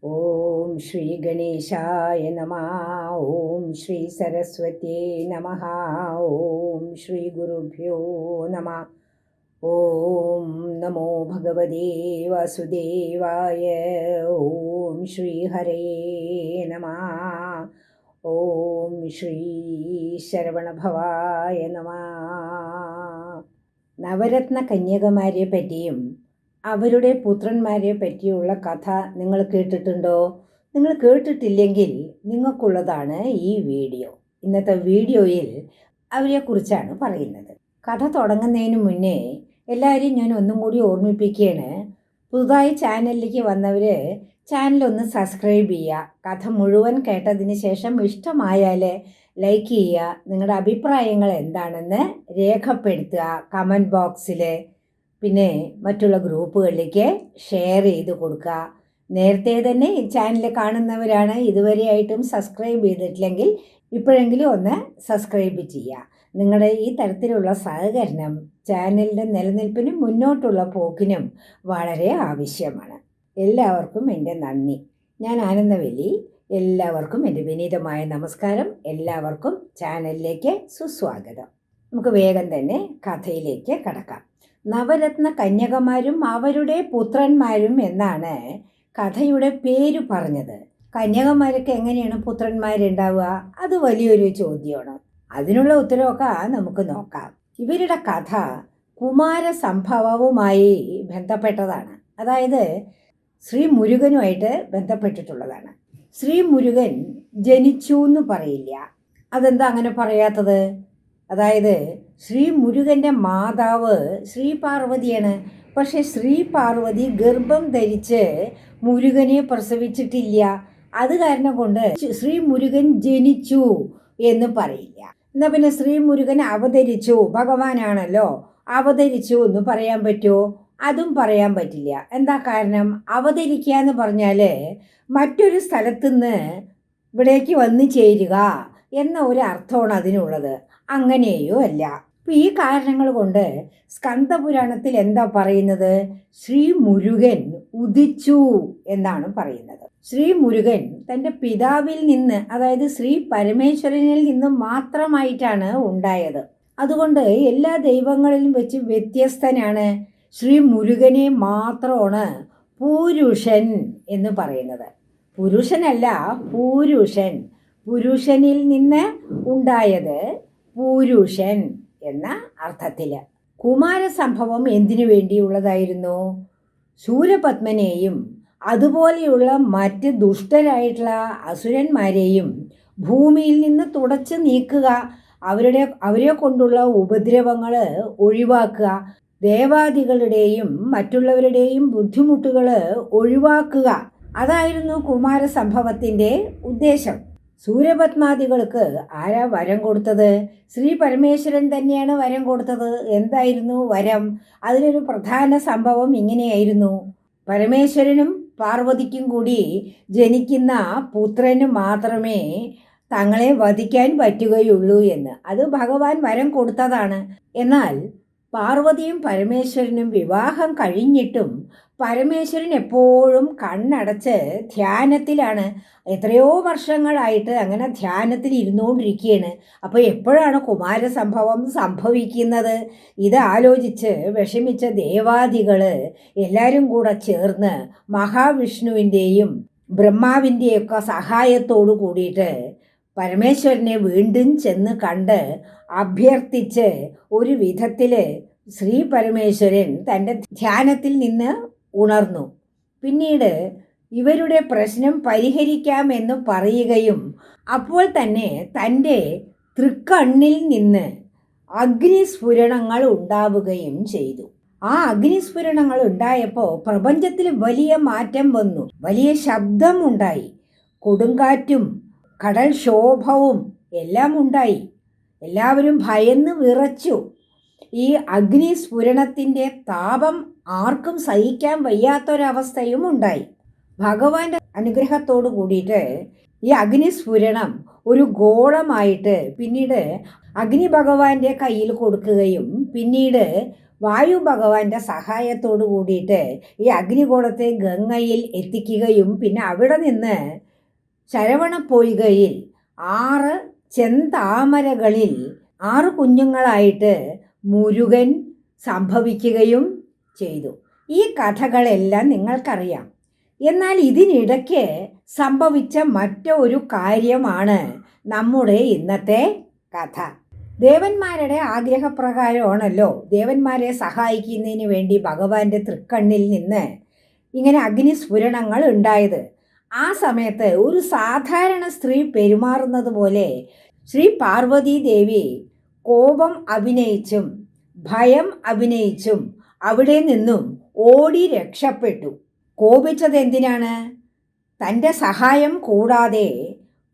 ഓം ശ്രീ ഗണേശായ നമഃ. ഓം ശ്രീ സരസ്വത്യേ നമഃ. ഓം ശ്രീ ഗുരുഭ്യോ നമഃ. ഓം നമോ ഭഗവതേ വാസുദേവായ. ഓം ശ്രീ ഹരയേ നമഃ. ഓം ശ്രീ ശരവണഭവായ നമഃ. നവരത്ന കന്യകമാരെ പറ്റിയും അവരുടെ പുത്രന്മാരെ പറ്റിയുള്ള കഥ നിങ്ങൾ കേട്ടിട്ടുണ്ടോ? നിങ്ങൾ കേട്ടിട്ടില്ലെങ്കിൽ നിങ്ങൾക്കുള്ളതാണ് ഈ വീഡിയോ. ഇന്നത്തെ വീഡിയോയിൽ അവരെക്കുറിച്ചാണ് പറയുന്നത്. കഥ തുടങ്ങുന്നതിന് മുന്നേ എല്ലാവരെയും ഞാൻ ഒന്നും കൂടി ഓർമ്മിപ്പിക്കുകയാണ്. പുതുതായി ചാനലിലേക്ക് വന്നവർ ചാനലൊന്ന് സബ്സ്ക്രൈബ് ചെയ്യുക. കഥ മുഴുവൻ കേട്ടതിന് ശേഷം ഇഷ്ടമായാൽ ലൈക്ക് ചെയ്യുക. നിങ്ങളുടെ അഭിപ്രായങ്ങൾ എന്താണെന്ന് രേഖപ്പെടുത്തുക കമൻറ്റ് ബോക്സിൽ. പിന്നെ മറ്റുള്ള ഗ്രൂപ്പുകളിലേക്ക് ഷെയർ ചെയ്ത് കൊടുക്കുക. നേരത്തെ തന്നെ ഈ ചാനൽ കാണുന്നവരാണ്, ഇതുവരെയായിട്ടും സബ്സ്ക്രൈബ് ചെയ്തിട്ടില്ലെങ്കിൽ ഇപ്പോഴെങ്കിലും ഒന്ന് സബ്സ്ക്രൈബ് ചെയ്യുക. നിങ്ങളുടെ ഈ തരത്തിലുള്ള സഹകരണം ചാനലിൻ്റെ നിലനിൽപ്പിനും മുന്നോട്ടുള്ള പോക്കിനും വളരെ ആവശ്യമാണ്. എല്ലാവർക്കും എൻ്റെ നന്ദി. ഞാൻ ആനന്ദവല്ലി. എല്ലാവർക്കും എൻ്റെ വിനീതമായ നമസ്കാരം. എല്ലാവർക്കും ചാനലിലേക്ക് സുസ്വാഗതം. നമുക്ക് വേഗം തന്നെ കഥയിലേക്ക് കടക്കാം. നവരത്ന കന്യകമാരും അവരുടെ പുത്രന്മാരും എന്നാണ് കഥയുടെ പേര് പറഞ്ഞത്. കന്യകമാരൊക്കെ എങ്ങനെയാണ് പുത്രന്മാരുണ്ടാവുക? അത് വലിയൊരു ചോദ്യമാണ്. അതിനുള്ള ഉത്തരവൊക്കെ നമുക്ക് നോക്കാം. ഇവരുടെ കഥ കുമാരസംഭവവുമായി ബന്ധപ്പെട്ടതാണ്. അതായത് ശ്രീ മുരുകനുമായിട്ട് ബന്ധപ്പെട്ടിട്ടുള്ളതാണ്. ശ്രീ മുരുകൻ ജനിച്ചു എന്ന് പറയില്ല. അതെന്താ അങ്ങനെ പറയാത്തത്? അതായത് ശ്രീ മുരുകൻ്റെ മാതാവ് ശ്രീ പാർവതിയാണ്. പക്ഷെ ശ്രീ പാർവതി ഗർഭം ധരിച്ച് മുരുകനെ പ്രസവിച്ചിട്ടില്ല. അത് കാരണം കൊണ്ട് ശ്രീ മുരുകൻ ജനിച്ചു എന്ന് പറയില്ല. എന്നാൽ പിന്നെ ശ്രീ മുരുകൻ അവതരിച്ചു, ഭഗവാനാണല്ലോ, അവതരിച്ചു എന്ന് പറയാൻ പറ്റുമോ? അതും പറയാൻ പറ്റില്ല. എന്താ കാരണം? അവതരിക്കുക എന്ന് പറഞ്ഞാൽ മറ്റൊരു സ്ഥലത്തുനിന്ന് ഇവിടേക്ക് വന്നു ചേരുക എന്ന ഒരു അർത്ഥമാണ് അതിനുള്ളത്. അങ്ങനെയോ അല്ല. അപ്പം ഈ കാരണങ്ങൾ കൊണ്ട് സ്കന്ദപുരാണത്തിൽ എന്താ പറയുന്നത്? ശ്രീ മുരുകൻ ഉദിച്ചു എന്നാണ് പറയുന്നത്. ശ്രീ മുരുകൻ തൻ്റെ പിതാവിൽ നിന്ന്, അതായത് ശ്രീ പരമേശ്വരനിൽ നിന്ന് മാത്രമായിട്ടാണ് ഉണ്ടായത്. അതുകൊണ്ട് എല്ലാ ദൈവങ്ങളിലും വെച്ച് വ്യത്യസ്തനാണ്. ശ്രീ മുരുകനെ മാത്രമാണ് പുരുഷൻ എന്ന് പറയുന്നത്. പുരുഷനല്ല, പുരുഷൻ. പുരുഷനിൽ നിന്ന് ഉണ്ടായത് പുരുഷൻ എന്ന അർത്ഥത്തിൽ. കുമാരസംഭവം എന്തിനു വേണ്ടിയുള്ളതായിരുന്നു? ശൂരപത്മനെയും അതുപോലെയുള്ള മറ്റ് ദുഷ്ടരായിട്ടുള്ള അസുരന്മാരെയും ഭൂമിയിൽ നിന്ന് തുടച്ചു നീക്കുക, അവരെ കൊണ്ടുള്ള ഉപദ്രവങ്ങൾ ഒഴിവാക്കുക, ദേവാദികളുടെയും മറ്റുള്ളവരുടെയും ബുദ്ധിമുട്ടുകൾ ഒഴിവാക്കുക. അതായിരുന്നു കുമാരസംഭവത്തിൻ്റെ ഉദ്ദേശം. സൂര്യപത്മാദികൾക്ക് ആരാ വരം കൊടുത്തത്? ശ്രീ പരമേശ്വരൻ തന്നെയാണ് വരം കൊടുത്തത്. എന്തായിരുന്നു വരം? അതിലൊരു പ്രധാന സംഭവം ഇങ്ങനെയായിരുന്നു: പരമേശ്വരനും പാർവതിക്കും കൂടി ജനിക്കുന്ന പുത്രന് മാത്രമേ തങ്ങളെ വധിക്കാൻ പറ്റുകയുള്ളൂ എന്ന്. അത് ഭഗവാൻ വരം കൊടുത്തതാണ്. എന്നാൽ പാർവതിയും പരമേശ്വരനും വിവാഹം കഴിഞ്ഞിട്ടും പരമേശ്വരൻ എപ്പോഴും കണ്ണടച്ച് ധ്യാനത്തിലാണ്. എത്രയോ വർഷങ്ങളായിട്ട് അങ്ങനെ ധ്യാനത്തിൽ ഇരുന്നുകൊണ്ടിരിക്കുകയാണ്. അപ്പോൾ എപ്പോഴാണ് കുമാരസംഭവം സംഭവിക്കുന്നത്? ഇത് ആലോചിച്ച് വിഷമിച്ച ദേവാദികൾ എല്ലാവരും കൂടെ ചേർന്ന് മഹാവിഷ്ണുവിൻ്റെയും ബ്രഹ്മാവിൻ്റെയൊക്കെ സഹായത്തോടു കൂടിയിട്ട് പരമേശ്വരനെ വീണ്ടും ചെന്ന് കണ്ട് അഭ്യർത്ഥിച്ച് ഒരു വിധത്തിൽ ശ്രീ പരമേശ്വരൻ തൻ്റെ ധ്യാനത്തിൽ നിന്ന് ഉണർന്നു. പിന്നീട് ഇവരുടെ പ്രശ്നം പരിഹരിക്കാമെന്ന് പറയുകയും അപ്പോൾ തന്നെ തൻ്റെ തൃക്കണ്ണിൽ നിന്ന് അഗ്നിസ്ഫുരണങ്ങൾ ഉണ്ടാവുകയും ചെയ്തു. ആ അഗ്നിസ്ഫുരണങ്ങൾ ഉണ്ടായപ്പോൾ പ്രപഞ്ചത്തിൽ വലിയ മാറ്റം വന്നു. വലിയ ശബ്ദമുണ്ടായി, കൊടുങ്കാറ്റും കടൽക്ഷോഭവും എല്ലാം ഉണ്ടായി. എല്ലാവരും ഭയന്ന് വിറച്ചു. ഈ അഗ്നിസ്ഫുരണത്തിൻ്റെ താപം ആർക്കും സഹിക്കാൻ വയ്യാത്തൊരവസ്ഥയും ഉണ്ടായി. ഭഗവാന്റെ അനുഗ്രഹത്തോടു കൂടിയിട്ട് ഈ അഗ്നിസ്ഫുരണം ഒരു ഗോളമായിട്ട് പിന്നീട് അഗ്നി ഭഗവാന്റെ കയ്യിൽ കൊടുക്കുകയും പിന്നീട് വായു ഭഗവാന്റെ സഹായത്തോടു കൂടിയിട്ട് ഈ അഗ്നികോളത്തെ ഗംഗയിൽ എത്തിക്കുകയും പിന്നെ അവിടെ നിന്ന് ശരവണപ്പൊയ്കയിൽ 6 ചെന്താമരകളിൽ 6 കുഞ്ഞുങ്ങളായിട്ട് മുരുകൻ സംഭവിക്കുകയും ചെയ്തു. ഈ കഥകളെല്ലാം നിങ്ങൾക്കറിയാം. എന്നാൽ ഇതിനിടയ്ക്ക് സംഭവിച്ച മറ്റൊരു കാര്യമാണ് നമ്മുടെ ഇന്നത്തെ കഥ. ദേവന്മാരുടെ ആഗ്രഹപ്രകാരമാണല്ലോ ദേവന്മാരെ സഹായിക്കുന്നതിന് വേണ്ടി ഭഗവാന്റെ തൃക്കണ്ണിൽ നിന്ന് ഇങ്ങനെ അഗ്നിസ്ഫുരണങ്ങൾ ഉണ്ടായത്. ആ സമയത്ത് ഒരു സാധാരണ സ്ത്രീ പെരുമാറുന്നത് പോലെ ശ്രീ പാർവതി ദേവി കോപം അഭിനയിച്ചും ഭയം അഭിനയിച്ചും അവിടെ നിന്നും ഓടി രക്ഷപ്പെട്ടു. കോപിച്ചത് എന്തിനാണ്? തൻ്റെ സഹായം കൂടാതെ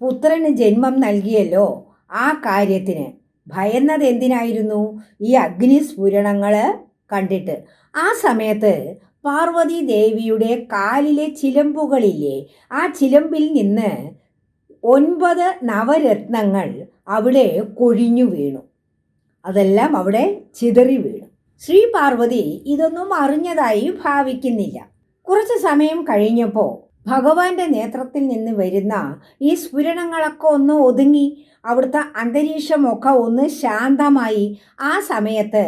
പുത്രന് ജന്മം നൽകിയല്ലോ, ആ കാര്യത്തിന്. ഭയന്നത് എന്തിനായിരുന്നു? ഈ അഗ്നിസ്ഫുരണങ്ങൾ കണ്ടിട്ട്. ആ സമയത്ത് പാർവതി ദേവിയുടെ കാലിലെ ചിലമ്പുകളില്ലേ, ആ ചിലമ്പിൽ നിന്ന് 9 നവരത്നങ്ങൾ അവിടെ കൊഴിഞ്ഞു വീണു. അതെല്ലാം അവിടെ ചിതറി വീണു. ശ്രീ പാർവതി ഇതൊന്നും അറിഞ്ഞതായി ഭാവിക്കുന്നില്ല. കുറച്ച് സമയം കഴിഞ്ഞപ്പോൾ ഭഗവാന്റെ നേത്രത്തിൽ നിന്ന് വരുന്ന ഈ സ്ഫുരണങ്ങളൊക്കെ ഒന്ന് ഒതുങ്ങി, അവിടുത്തെ അന്തരീക്ഷമൊക്കെ ഒന്ന് ശാന്തമായി. ആ സമയത്ത്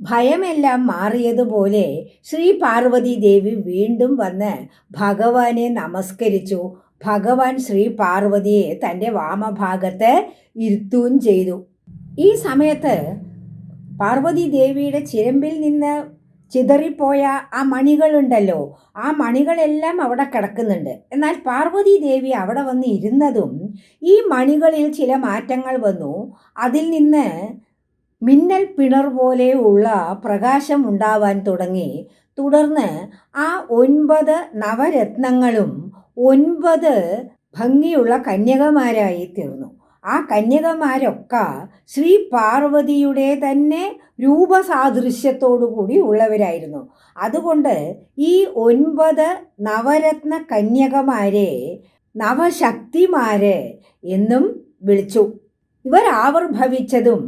ഭയമെല്ലാം മാറിയതുപോലെ ശ്രീ പാർവതി ദേവി വീണ്ടും വന്ന് ഭഗവാനെ നമസ്കരിച്ചു. ഭഗവാൻ ശ്രീ പാർവതിയെ തൻ്റെ വാമഭാഗത്ത് ഇരുത്തുകയും ചെയ്തു. ഈ സമയത്ത് പാർവതി ദേവിയുടെ ചിരമ്പിൽ നിന്ന് ചിതറിപ്പോയ ആ മണികളുണ്ടല്ലോ, ആ മണികളെല്ലാം അവിടെ കിടക്കുന്നുണ്ട്. എന്നാൽ പാർവതി ദേവി അവിടെ വന്ന് ഇരുന്നതും ഈ മണികളിൽ ചില മാറ്റങ്ങൾ വന്നു. അതിൽ നിന്ന് മിന്നൽ പിണർ പോലെയുള്ള പ്രകാശം ഉണ്ടാവാൻ തുടങ്ങി. തുടർന്ന് ആ 9 നവരത്നങ്ങളും 9 ഭംഗിയുള്ള കന്യകമാരായി തീർന്നു. ആ കന്യകമാരൊക്കെ ശ്രീ പാർവതിയുടെ തന്നെ രൂപസാദൃശ്യത്തോടു കൂടി ഉള്ളവരായിരുന്നു. അതുകൊണ്ട് ഈ 9 നവരത്ന കന്യകമാരെ നവശക്തിമാര് എന്നും വിളിച്ചു. ഇവർ ആവിർഭവിച്ചതും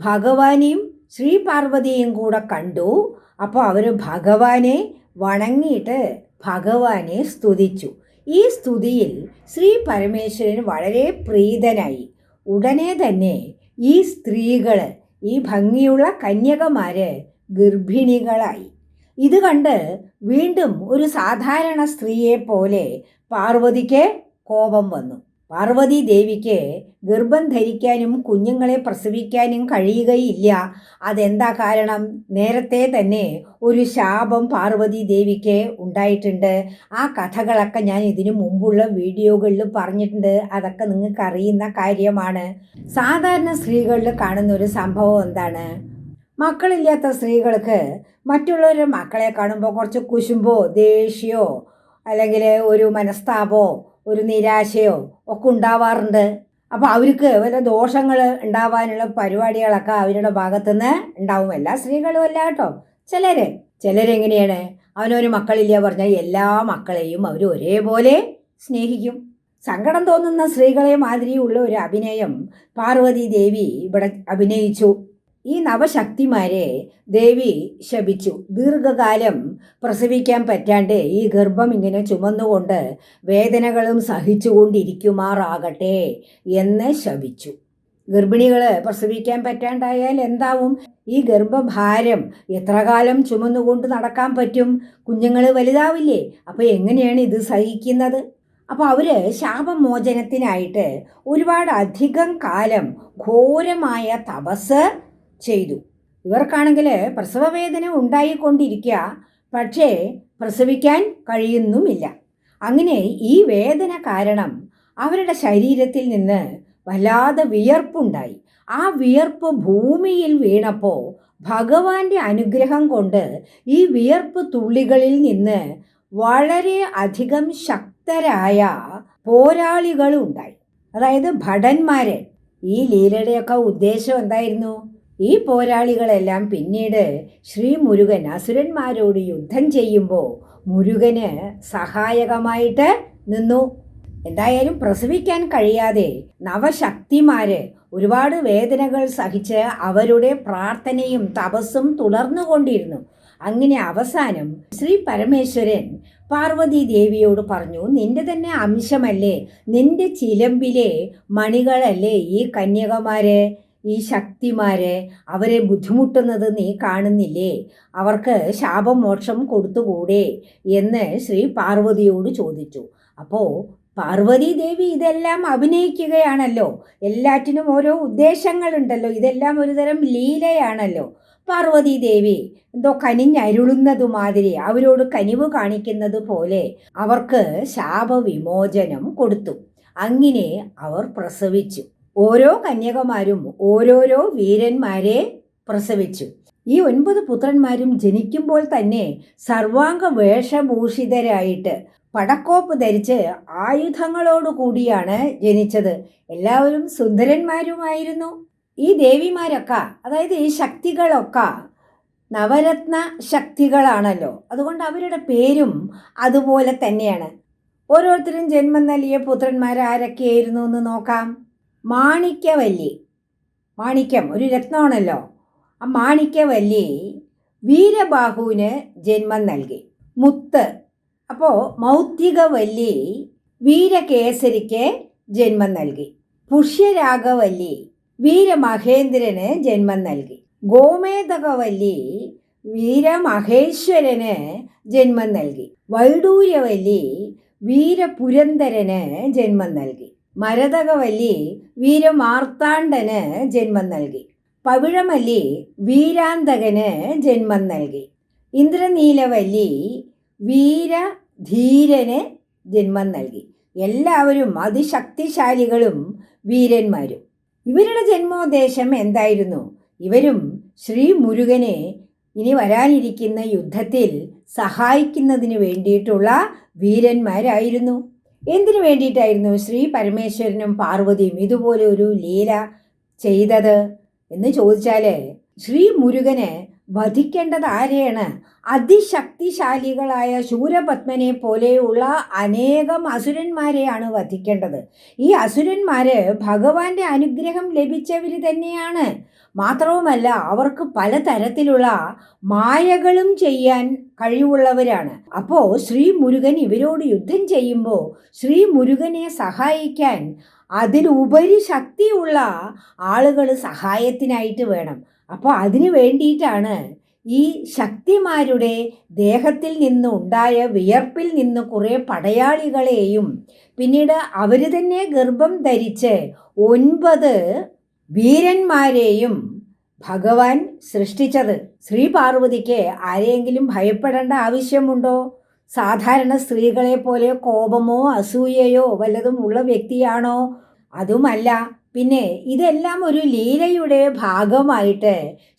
ഭഗവാനെയും ശ്രീ പാർവതിയും കൂടെ കണ്ടു. അപ്പോൾ അവർ ഭഗവാനെ വണങ്ങിയിട്ട് ഭഗവാനെ സ്തുതിച്ചു. ഈ സ്തുതിയിൽ ശ്രീ പരമേശ്വരൻ വളരെ പ്രീതനായി. ഉടനെ തന്നെ ഈ സ്ത്രീകൾ, ഈ ഭംഗിയുള്ള കന്യകമാര് ഗർഭിണികളായി. ഇത് കണ്ട് വീണ്ടും ഒരു സാധാരണ സ്ത്രീയെ പോലെ പാർവതിക്ക് കോപം വന്നു. പാർവതി ദേവിക്ക് ഗർഭം ധരിക്കാനും കുഞ്ഞുങ്ങളെ പ്രസവിക്കാനും കഴിയുകയില്ല. അതെന്താ കാരണം? നേരത്തെ തന്നെ ഒരു ശാപം പാർവതി ദേവിക്ക് ഉണ്ടായിട്ടുണ്ട്. ആ കഥകളൊക്കെ ഞാൻ ഇതിനു മുമ്പുള്ള വീഡിയോകളിൽ പറഞ്ഞിട്ടുണ്ട്. അതൊക്കെ നിങ്ങൾക്ക് അറിയുന്ന കാര്യമാണ്. സാധാരണ സ്ത്രീകളിൽ കാണുന്ന ഒരു സംഭവം എന്താണ്? മക്കളില്ലാത്ത സ്ത്രീകൾക്ക് മറ്റുള്ളവരുടെ മക്കളെ കാണുമ്പോൾ കുറച്ച് കുശുമ്പോ ദേഷ്യമോ അല്ലെങ്കിൽ ഒരു മനസ്താപമോ ഒരു നിരാശയോ ഒക്കെ ഉണ്ടാവാറുണ്ട്. അപ്പോൾ അവർക്ക് വല്ല ദോഷങ്ങൾ ഉണ്ടാവാനുള്ള പരിപാടികളൊക്കെ അവരുടെ ഭാഗത്തുനിന്ന് ഉണ്ടാവും. എല്ലാ സ്ത്രീകളും അല്ല കേട്ടോ. ചിലരെങ്ങനെയാണ്, അവനൊരു മക്കളില്ല പറഞ്ഞാൽ എല്ലാ മക്കളെയും അവർ ഒരേപോലെ സ്നേഹിക്കും. സങ്കടം തോന്നുന്ന സ്ത്രീകളെ മാതിരിയുള്ള ഒരു അഭിനയം പാർവതി ദേവി ഇവിടെ അഭിനയിച്ചു. ഈ നവശക്തിമാരെ ദേവി ശപിച്ചു. ദീർഘകാലം പ്രസവിക്കാൻ പറ്റാണ്ട് ഈ ഗർഭം ഇങ്ങനെ ചുമന്നുകൊണ്ട് വേദനകളും സഹിച്ചുകൊണ്ടിരിക്കുമാറാകട്ടെ എന്ന് ശപിച്ചു. ഗർഭിണികൾ പ്രസവിക്കാൻ പറ്റാണ്ടായാൽ എന്താവും? ഈ ഗർഭഭാരം എത്ര കാലം ചുമന്നുകൊണ്ട് നടക്കാൻ പറ്റും? കുഞ്ഞുങ്ങൾ വലുതാവില്ലേ? അപ്പോൾ എങ്ങനെയാണ് ഇത് സഹിക്കുന്നത്? അപ്പോൾ അവർ ശാപമോചനത്തിനായിട്ട് ഒരുപാട് അധികം കാലം ഘോരമായ തപസ് ചെയ്തു. ഇവർക്കാണെങ്കിൽ പ്രസവവേദന ഉണ്ടായിക്കൊണ്ടിരിക്കുക, പക്ഷേ പ്രസവിക്കാൻ കഴിയുന്നുമില്ല. അങ്ങനെ ഈ വേദന കാരണം അവരുടെ ശരീരത്തിൽ നിന്ന് വല്ലാതെ വിയർപ്പുണ്ടായി. ആ വിയർപ്പ് ഭൂമിയിൽ വീണപ്പോൾ ഭഗവാന്റെ അനുഗ്രഹം കൊണ്ട് ഈ വിയർപ്പ് തുള്ളികളിൽ നിന്ന് വളരെ അധികം ശക്തരായ പോരാളികളുണ്ടായി. അതായത് ഭടന്മാരെ. ഈ ലീലയുടെയൊക്കെ ഉദ്ദേശം എന്തായിരുന്നു? ഈ പോരാളികളെല്ലാം പിന്നീട് ശ്രീ മുരുകൻ അസുരന്മാരോട് യുദ്ധം ചെയ്യുമ്പോൾ മുരുകന് സഹായകമായിട്ട് നിന്നു. എന്തായാലും പ്രസവിക്കാൻ കഴിയാതെ നവശക്തിമാര് ഒരുപാട് വേദനകൾ സഹിച്ച് അവരുടെ പ്രാർത്ഥനയും തപസ്സും തുടർന്നുകൊണ്ടിരുന്നു. അങ്ങനെ അവസാനം ശ്രീ പരമേശ്വരൻ പാർവതി ദേവിയോട് പറഞ്ഞു, നിന്റെ തന്നെ അംശമല്ലേ, നിന്റെ ചിലമ്പിലെ മണികളല്ലേ ഈ കന്യകമാര്, ഈ ശക്തിമാര്, അവരെ ബുദ്ധിമുട്ടുന്നത് നീ കാണുന്നില്ലേ, അവർക്ക് ശാപമോക്ഷം കൊടുത്തുകൂടെ എന്ന് ശ്രീ പാർവതിയോട് ചോദിച്ചു. അപ്പോൾ പാർവതി ദേവി ഇതെല്ലാം അഭിനയിക്കുകയാണല്ലോ, എല്ലാറ്റിനും ഓരോ ഉദ്ദേശങ്ങളുണ്ടല്ലോ, ഇതെല്ലാം ഒരുതരം ലീലയാണല്ലോ. പാർവതി ദേവി എന്തോ കനിഞ്ഞരുളുന്നതുമാതിരി അവരോട് കനിവ് കാണിക്കുന്നത് പോലെ അവർക്ക് ശാപവിമോചനം കൊടുത്തു. അങ്ങനെ അവർ പ്രസവിച്ചു. ഓരോ കന്യകമാരും ഓരോരോ വീരന്മാരെ പ്രസവിച്ചു. ഈ 9 പുത്രന്മാരും ജനിക്കുമ്പോൾ തന്നെ സർവാംഗ വേഷഭൂഷിതരായിട്ട് പടക്കോപ്പ് ധരിച്ച് ആയുധങ്ങളോട് കൂടിയാണ് ജനിച്ചത്. എല്ലാവരും സുന്ദരന്മാരുമായിരുന്നു. ഈ ദേവിമാരൊക്കെ, അതായത് ഈ ശക്തികളൊക്കെ നവരത്ന ശക്തികളാണല്ലോ. അതുകൊണ്ട് അവരുടെ പേരും അതുപോലെ തന്നെയാണ്. ഓരോരുത്തരും ജന്മം നൽകിയ പുത്രന്മാർ ആരൊക്കെയായിരുന്നു എന്ന് നോക്കാം. മാണിക്യവല്ലി, മാണിക്യം ഒരു രത്നമാണല്ലോ. ആ മാണിക്യവല്ലി വീരബാഹുവിന് ജന്മം നൽകി. മുത്ത്, അപ്പോൾ മൗക്തികവല്ലി വീരകേസരിക്ക് ജന്മം നൽകി. പുഷ്യരാഗവല്ലി വീരമഹേന്ദ്രന് ജന്മം നൽകി. ഗോമേതകവല്ലി വീരമഹേശ്വരന് ജന്മം നൽകി. വൈഡൂര്യവല്ലി വീരപുരന്ദരന് ജന്മം നൽകി. മരതകവല്ലി വീരമാർത്താണ്ഡന് ജന്മം നൽകി. പവിഴമല്ലി വീരാന്തകന് ജന്മം നൽകി. ഇന്ദ്രനീലവല്ലി വീരധീരന് ജന്മം നൽകി. എല്ലാവരും അതിശക്തിശാലികളും വീരന്മാരും. ഇവരുടെ ജന്മോദ്ദേശം എന്തായിരുന്നു? ഇവരും ശ്രീ മുരുകനെ ഇനി വരാനിരിക്കുന്ന യുദ്ധത്തിൽ സഹായിക്കുന്നതിന് വേണ്ടിയിട്ടുള്ള വീരന്മാരായിരുന്നു. എന്തിനു വേണ്ടിയിട്ടായിരുന്നു ശ്രീ പരമേശ്വരനും പാർവതിയും ഇതുപോലെ ഒരു ലീല ചെയ്തത് എന്ന് ചോദിച്ചാൽ, ശ്രീ മുരുകന് വധിക്കേണ്ടത് ആരെയാണ്? അതിശക്തിശാലികളായ ശൂരപത്മനെ പോലെയുള്ള അനേകം അസുരന്മാരെയാണ് വധിക്കേണ്ടത്. ഈ അസുരന്മാര് ഭഗവാന്റെ അനുഗ്രഹം ലഭിച്ചവർ തന്നെയാണ്. മാത്രവുമല്ല, അവർക്ക് പലതരത്തിലുള്ള മായകളും ചെയ്യാൻ കഴിവുള്ളവരാണ്. അപ്പോൾ ശ്രീ മുരുകൻ ഇവരോട് യുദ്ധം ചെയ്യുമ്പോൾ ശ്രീ മുരുകനെ സഹായിക്കാൻ അതിലുപരി ശക്തിയുള്ള ആളുകൾ സഹായത്തിനായിട്ട് വേണം. അപ്പോൾ അതിനു വേണ്ടിയിട്ടാണ് ഈ ശക്തിമാരുടെ ദേഹത്തിൽ നിന്നുണ്ടായ വിയർപ്പിൽ നിന്ന് കുറേ പടയാളികളെയും പിന്നീട് അവർ തന്നെ ഗർഭം ധരിച്ച് 9 വീരന്മാരെയും ഭഗവാൻ സൃഷ്ടിച്ചത്. ശ്രീ പാർവതിക്ക് ആരെയെങ്കിലും ഭയപ്പെടേണ്ട ആവശ്യമുണ്ടോ? സാധാരണ സ്ത്രീകളെ പോലെ കോപമോ അസൂയയോ വല്ലതും ഉള്ള വ്യക്തിയാണോ? അതുമല്ല. പിന്നെ ഇതെല്ലാം ഒരു ലീലയുടെ ഭാഗമായിട്ട്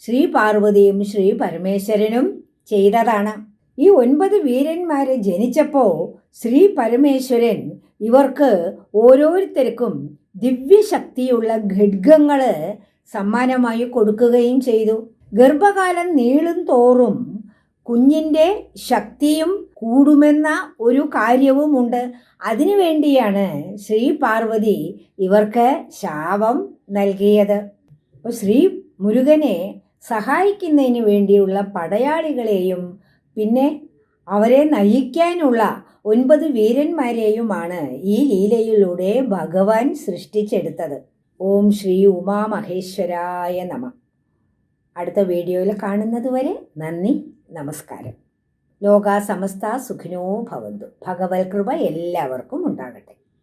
ശ്രീ പാർവതിയും ശ്രീ പരമേശ്വരനും ചെയ്തതാണ്. ഈ 9 വീരന്മാരെ ജനിച്ചപ്പോൾ ശ്രീ പരമേശ്വരൻ ഇവർക്ക് ഓരോരുത്തർക്കും ദിവ്യശക്തിയുള്ള ഖഡ്ഗങ്ങൾ സമ്മാനമായി കൊടുക്കുകയും ചെയ്തു. ഗർഭകാലം നീളും തോറും കുഞ്ഞിൻ്റെ ശക്തിയും കൂടുമെന്ന ഒരു കാര്യവുമുണ്ട്. അതിനുവേണ്ടിയാണ് ശ്രീ പാർവതി ഇവർക്ക് ശാപം നൽകിയത്. അപ്പോൾ ശ്രീ മുരുകനെ സഹായിക്കുന്നതിന് വേണ്ടിയുള്ള പടയാളികളെയും പിന്നെ അവരെ നയിക്കാനുള്ള 9 വീരന്മാരെയുമാണ് ഈ ലീലയിലൂടെ ഭഗവാൻ സൃഷ്ടിച്ചെടുത്തത്. ഓം ശ്രീ ഉമാമഹേശ്വരായ നമഃ. അടുത്ത വീഡിയോയിൽ കാണുന്നത് വരെ നന്ദി, നമസ്കാരം. ലോകാ സമസ്ത സുഖിനോ ഭവന്തു. ഭഗവത് കൃപ എല്ലാവർക്കും ഉണ്ടാകട്ടെ.